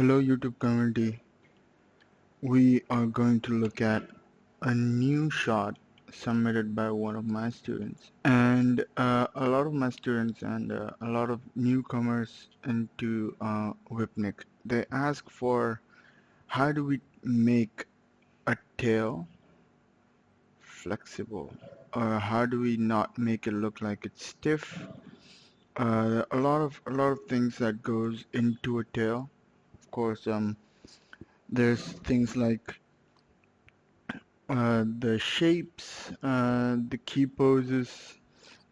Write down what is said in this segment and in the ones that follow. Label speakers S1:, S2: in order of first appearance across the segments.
S1: Hello YouTube community. We are going to look at a new shot submitted by one of my students. And a lot of my students and a lot of newcomers into Whipnik, they ask for how do we make a tail flexible, or how do we not make it look like it's stiff. A lot of things that goes into a tail. Of course, there's things like the shapes, the key poses,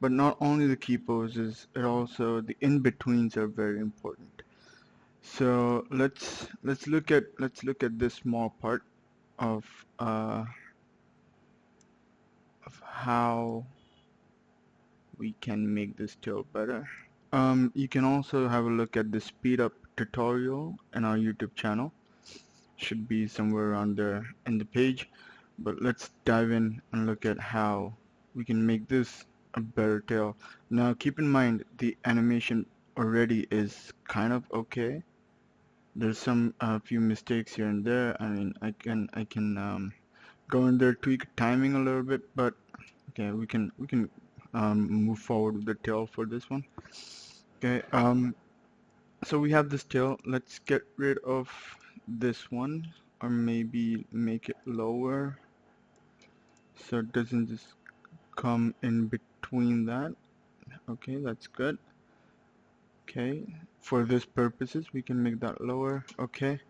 S1: but not only the key poses, it also the in-betweens are very important. So let's look at this small part of uh, of how we can make this tail better. You can also have a look at the speed up tutorial in our YouTube channel. Should be somewhere around there in the page. But let's dive in and look at how we can make this a better tail. Now keep in mind the animation already is kind of okay. There's some few mistakes here and there. I mean, I can go in there, tweak timing a little bit, but okay, we can move forward with the tail for this one. Okay, so we have this tail. Let's get rid of this one, or maybe make it lower so it doesn't just come in between that. Okay, that's good. Okay, for this purposes we can make that lower. Okay,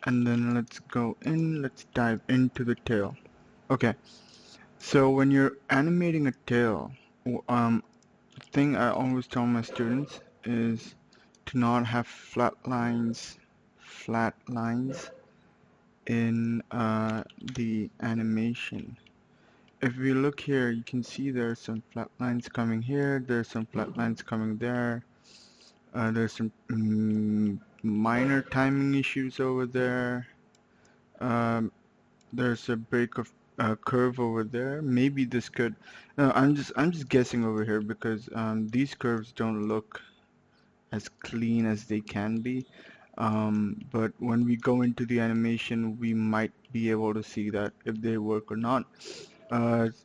S1: and then let's go in, let's dive into the tail. Okay, so when you're animating a tail, the thing I always tell my students is to not have flat lines in the animation. If we look here, you can see there's some flat lines coming here, there's some flat lines coming there, there's some minor timing issues over there, um, there's a break of curve over there. Maybe this could, I'm just guessing over here because these curves don't look as clean as they can be. But when we go into the animation, we might be able to see that if they work or not.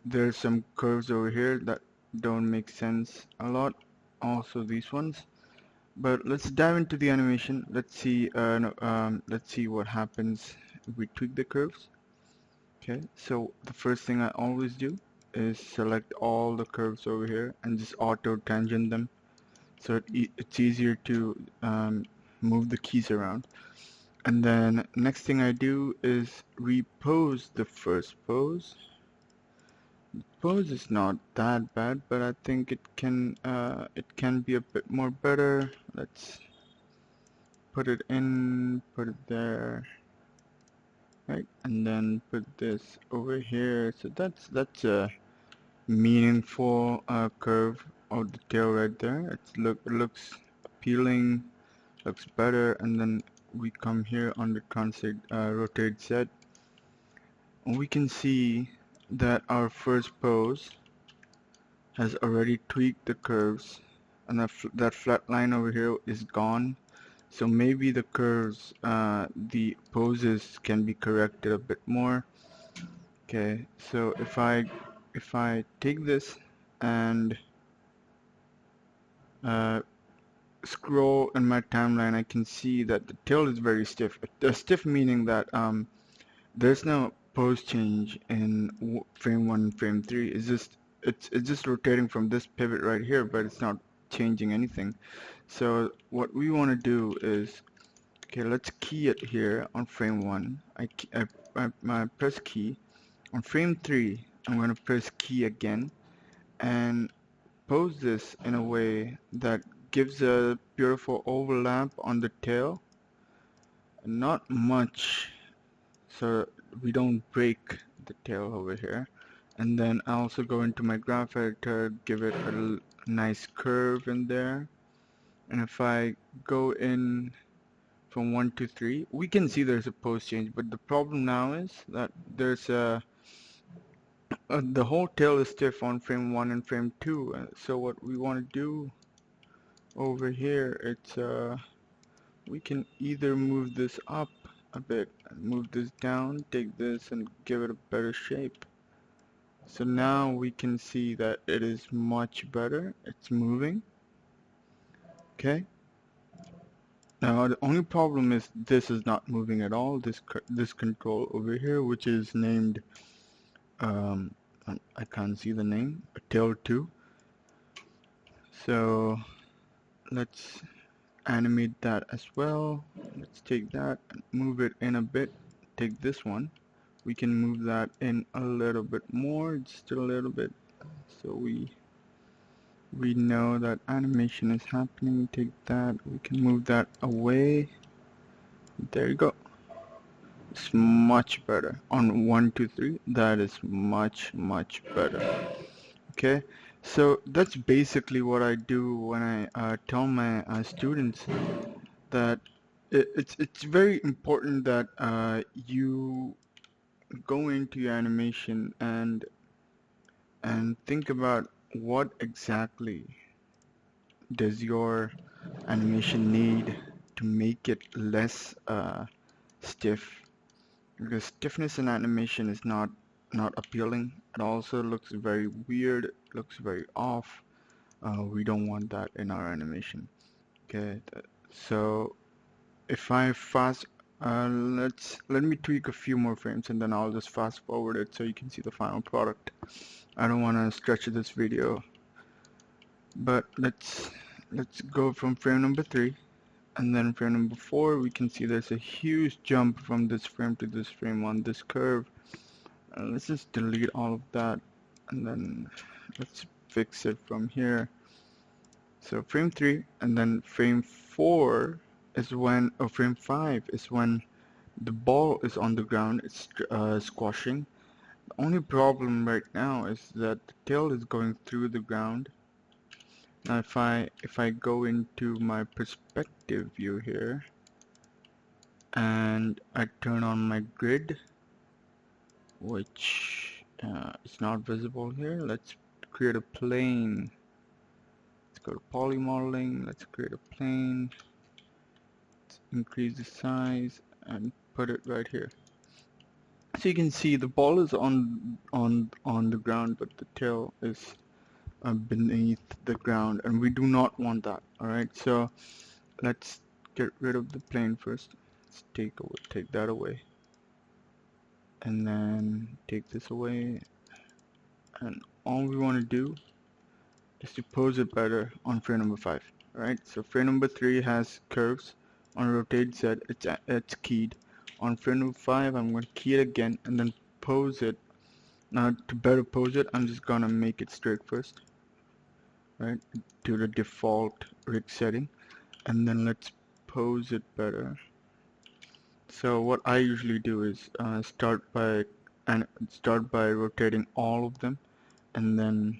S1: There's some curves over here that don't make sense a lot. Also these ones. But let's dive into the animation. Let's see. No, let's see what happens if we tweak the curves. Okay. So the first thing I always do is select all the curves over here and just auto tangent them, so it's easier to move the keys around. And then next thing I do is repose the first pose. Pose is not that bad, but I think it can be a bit more better. Let's put it in, put it there, right? And then put this over here. So that's a meaningful curve of the tail right there. It looks appealing, looks better. And then we come here on the translate rotate Z, and we can see that our first pose has already tweaked the curves, and that flat line over here is gone. So maybe the curves, the poses can be corrected a bit more. Okay, so if I take this and uh, scroll in my timeline, I can see that the tail is very stiff. Stiff meaning that there's no pose change in frame 1 and frame 3. It's just rotating from this pivot right here, but it's not changing anything. So what we want to do is, okay, let's key it here on frame 1. I press key. On frame 3, I'm going to press key again and pose this in a way that gives a beautiful overlap on the tail. Not much, so we don't break the tail over here. And then I also go into my graph editor, give it a nice curve in there. And if I go in from 1 to 3, we can see there's a pose change, but the problem now is that there's the whole tail is stiff on frame 1 and frame 2. So what we want to do over here, it's we can either move this up a bit and move this down, take this and give it a better shape. So now we can see that it is much better. It's moving. Okay. Now the only problem is this is not moving at all. This control over here, which is named um, I can't see the name, tail 2. So let's animate that as well. Let's take that and move it in a bit. Take this one. We can move that in a little bit more, just a little bit, so we know that animation is happening. Take that. We can move that away. There you go. It's much better on 1 2 3. That is much better. Okay, so that's basically what I do when I tell my students that it's very important that you go into your animation and think about what exactly does your animation need to make it less stiff, because stiffness in animation is not appealing. It also looks very weird, looks very off. We don't want that in our animation. Okay, so if I fast, let me tweak a few more frames and then I'll just fast forward it so you can see the final product. I don't want to stretch this video, but let's go from frame number 3, and then frame number 4. We can see there's a huge jump from this frame to this frame on this curve. Let's just delete all of that, and then let's fix it from here. So frame 3, and then frame 4 is when, or frame 5 is when the ball is on the ground. It's squashing. The only problem right now is that the tail is going through the ground. Now if I go into my perspective view here and I turn on my grid, which is not visible here, let's create a plane. Let's go to poly modeling, let's create a plane, let's increase the size and put it right here. So you can see the ball is on the ground, but the tail is beneath the ground, and we do not want that. All right, so let's get rid of the plane first. Let's take that away, and then take this away, and all we want to do is to pose it better on frame number 5. All right, so frame number 3 has curves. On rotate Z, it's keyed. On frame number 5, I'm going to key it again and then pose it. Now to better pose it, I'm just gonna make it straight first, right, to the default rig setting, and then let's pose it better. So what I usually do is start by rotating all of them, and then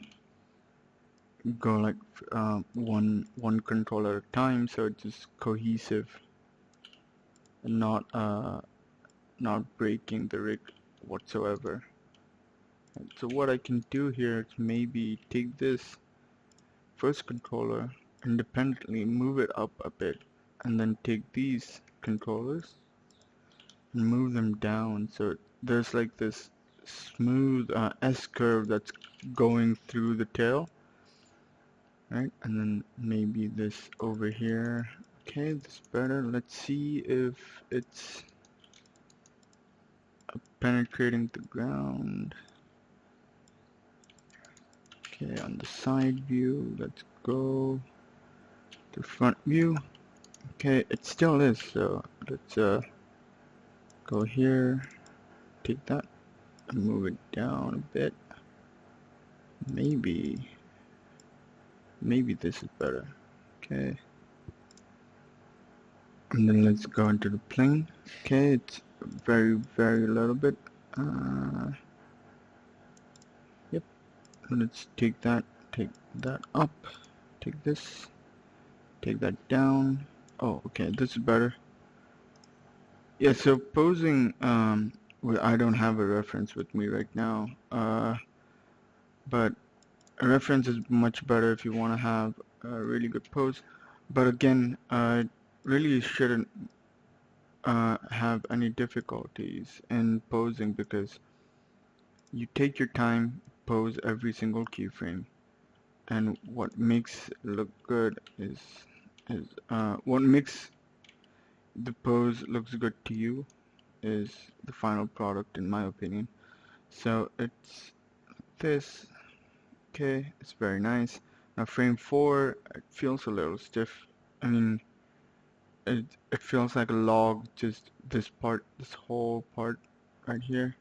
S1: go like one control at a time, so it's just cohesive and not breaking the rig whatsoever. And so what I can do here is maybe take this first controller independently, move it up a bit, and then take these controllers and move them down, so there's like this smooth S curve that's going through the tail, right? And then maybe this over here. Okay, this better. Let's see if it's penetrating the ground. Okay, on the side view, let's go to front view. Okay, it still is, so let's go here, take that and move it down a bit. Maybe this is better. Okay, and then let's go into the plane. Okay, it's very little bit. Yep, let's take that up, take this, take that down. Oh, okay, this is better. Yeah, so posing, well, I don't have a reference with me right now, but a reference is much better if you want to have a really good pose. But again, really shouldn't have any difficulties in posing, because you take your time, pose every single keyframe, and what makes it look good is what makes the pose looks good to you is the final product, in my opinion. So it's this. Okay, it's very nice. Now frame 4, it feels a little stiff. I mean, it feels like a log, just this part, this whole part right here.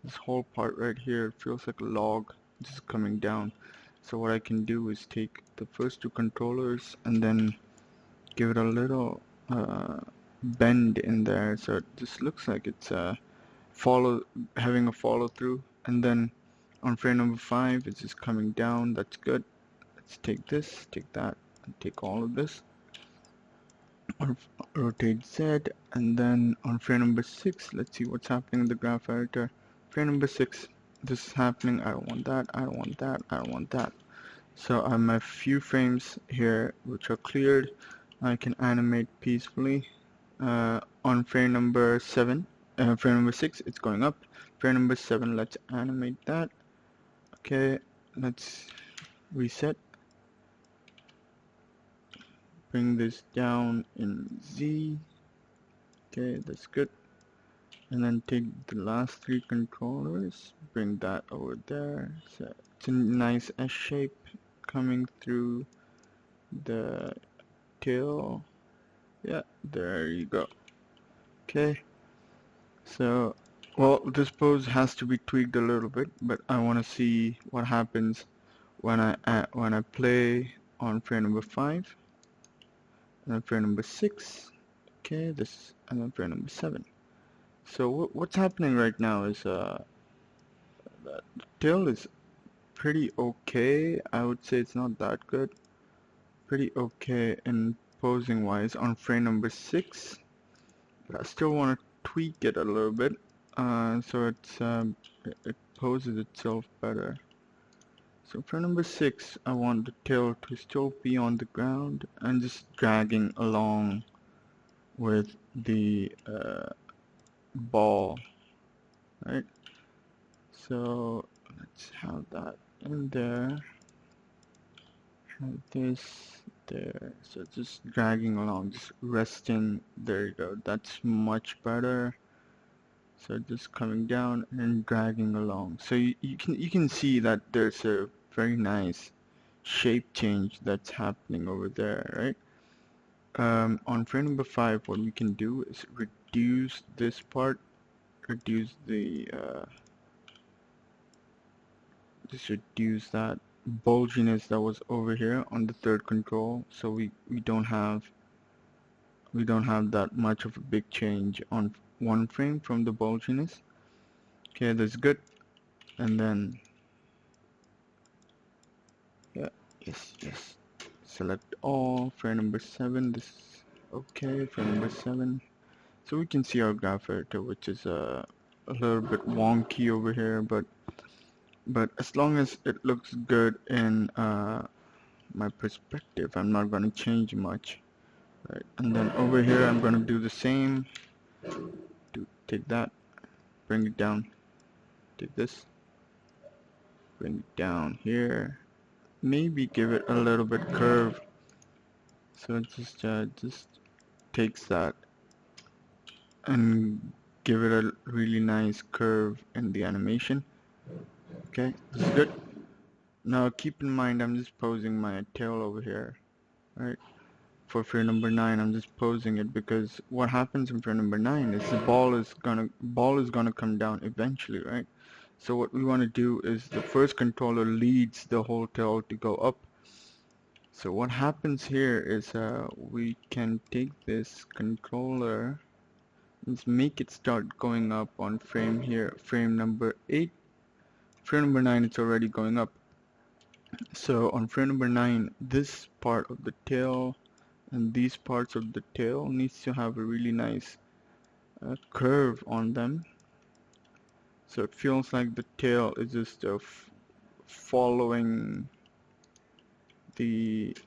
S1: This whole part right here feels like a log just coming down. So what I can do is take the first two controllers and then give it a little bend in there, so it just looks like it's having a follow through. And then on frame number 5, it's just coming down. That's good. Let's take this, take that, and take all of this. Rotate Z, and then on frame number 6, let's see what's happening in the graph editor. Frame number 6, this is happening. I don't want that, I don't want that, I don't want that. So I have a few frames here which are cleared. I can animate peacefully. On frame number 7, frame number 6, it's going up. Frame number 7, let's animate that. Okay, let's reset. Bring this down in Z. Okay, that's good. And then take the last 3 controllers, bring that over there. So it's a nice S shape coming through the tail. Yeah, there you go. Okay, so well, this pose has to be tweaked a little bit, but I want to see what happens when I play on frame number 5, and then frame number 6. Okay, this, and then frame number 7. So what's happening right now is the tail is pretty okay. I would say it's not that good. Pretty okay in posing wise on frame number 6. But I still want to tweak it a little bit, so it poses itself better. So for number 6, I want the tail to still be on the ground and just dragging along with the ball, right? So let's have that in there, have this there. So just dragging along, just resting. There you go. That's much better. So just coming down and dragging along. So you can see that there's a very nice shape change that's happening over there, right? On frame number 5, what we can do is reduce this part, reduce the just reduce that bulginess that was over here on the third control, so we don't have that much of a big change on one frame from the bulginess. Okay, that's good. And then yeah, yes, select all. Frame number 7, this is okay. Frame number 7, so we can see our graph editor, which is a little bit wonky over here, but as long as it looks good in my perspective, I'm not going to change much, right? And then over here I'm going to do the same. Take that, bring it down, take this, bring it down here, maybe give it a little bit curve, so it just takes that and give it a really nice curve in the animation. Okay, this is good. Now keep in mind I'm just posing my tail over here, right? For frame number 9, I'm just posing it because what happens in frame number 9 is the ball is gonna come down eventually, right? So what we want to do is the first controller leads the whole tail to go up. So what happens here is we can take this controller, let's make it start going up on frame here, frame number 8. Frame number 9, it's already going up. So on frame number 9, this part of the tail and these parts of the tail needs to have a really nice curve on them, so it feels like the tail is just following the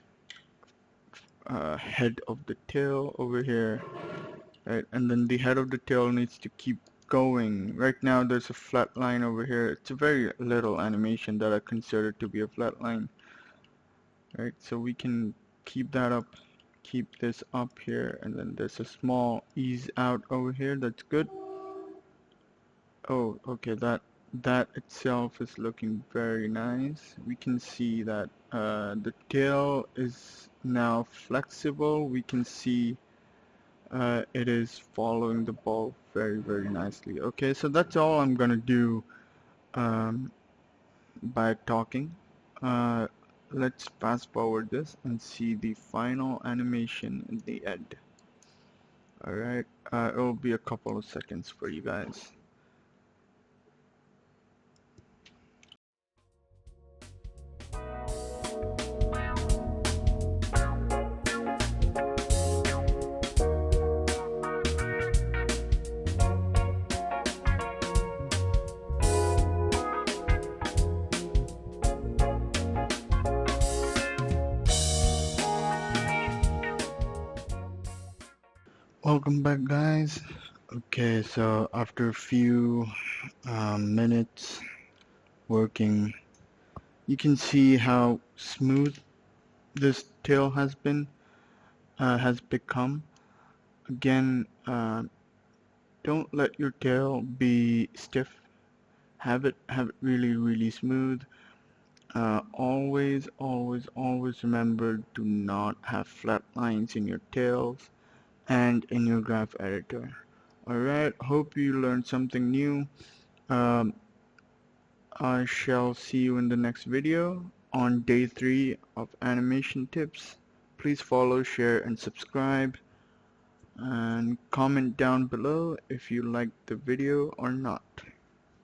S1: head of the tail over here, right? And then the head of the tail needs to keep going. Right now there's a flat line over here. It's a very little animation that I consider to be a flat line, right? So we can keep that up, keep this up here, and then there's a small ease out over here. That's good. Oh, okay, that itself is looking very nice. We can see that the tail is now flexible. We can see it is following the ball very nicely. Okay, so that's all I'm gonna do um, by talking. Uh, let's fast forward this and see the final animation in the end. Alright, it'll be a couple of seconds for you guys. Welcome back, guys. Okay, so after a few minutes working, you can see how smooth this tail has become. Again, don't let your tail be stiff. Have it really smooth. Always remember, do not have flat lines in your tails and in your graph editor. Alright, hope you learned something new. Um, I shall see you in the next video on day 3 of animation tips. Please follow, share, and subscribe, and comment down below if you liked the video or not.